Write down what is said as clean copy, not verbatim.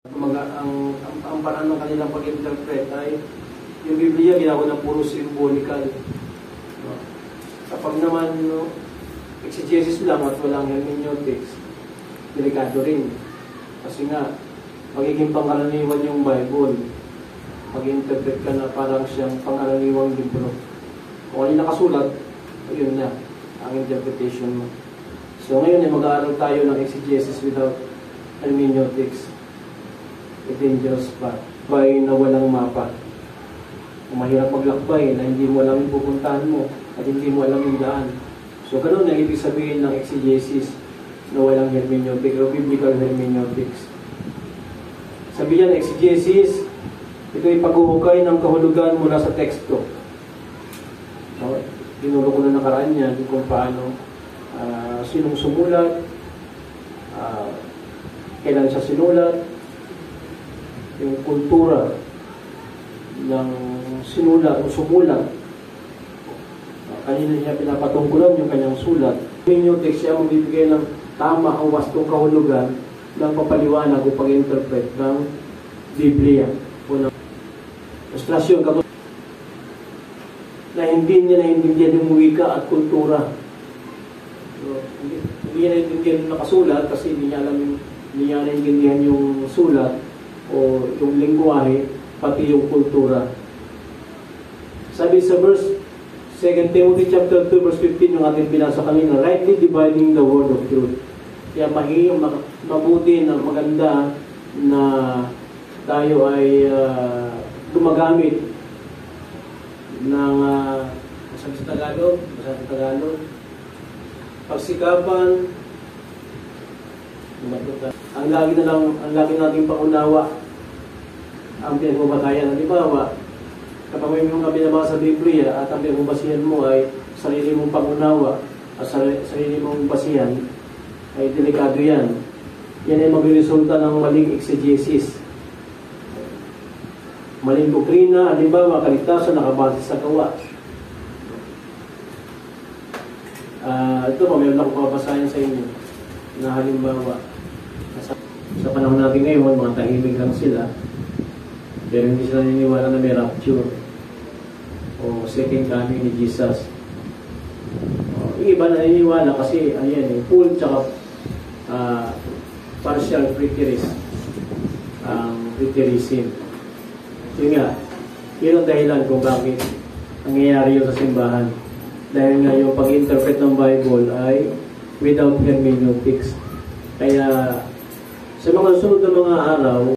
Ang paraan ng kanilang pag-interpret ay yung Biblia ginawa ng puro symbolical. No? Kapag naman exegesis lang at walang hermeneutics, delikado rin. Kasi nga, magiging pangkaraniwan yung Bible. Mag-interpret ka na parang siyang pangkaraniwang libro. Kung ano nakasulat, ayun na, ang interpretation mo. So ngayon ay mag-aaral tayo ng exegesis without hermeneutics. A dangerous path. Lakbay na walang mapa. Mahirap maglakbay na hindi mo alam yung pupuntahan mo at hindi mo alam yung daan. So ganun ang ibig sabihin ng exegesis na walang hermeneutics o biblical hermeneutics. Sabi niya, exegesis, ito ay paghuhukay ng kahulugan mula sa teksto. So, ginulo ko na nakaraan niya kung paano sinong sumulat, kailan siya sinulat, yung kultura ng sinulat o sumulat. Kanina niya pinapatungkulan yung kanyang sulat. Hermeneutics siya magbibigay ng tama ang wastong kahulugan ng papaliwanag o pag-interpret ng Biblia o ng ilustrasyon na hindi niya naintindihan yung wika at kultura. So, hindi niya naintindihan yung nakasulat kasi hindi niya naintindihan yung sulat o yung lingwahe, pati yung kultura. Sabi sa verse 2 Timothy chapter 2 verse 15 yung ating binasa kanina, rightly dividing the word of truth. Kaya mabuti na maganda na tayo ay gumagamit ng sa Tagalog, pagsikapan, ang lagi nating pangunawa ang pinagbabatayan. Halimbawa, kapag may mga binabasa sa Biblia at ang pinagbabasihan mo ay sarili mong pangunawa at sarili mong basihan, ay delikado yan. Yan ay magresulta ng maling exegesis. Maling doktrina, halimbawa, kaligtasan nakabase sa gawa. Ito pa, mayroon akong papasahin sa inyo na halimbawa, sa panahon natin ngayon, mga tahimik lang sila, pero hindi sila naniniwala na may rapture o second coming ni Jesus. Yung iba naniniwala kasi, ayan, full tsaka partial preterism. Preterism. So nga, yun ang dahilan kung bakit nangyayari yun sa simbahan. Dahil nga yung pag-interpret ng Bible ay without hermeneutics. Kaya sa mga sunod na mga araw,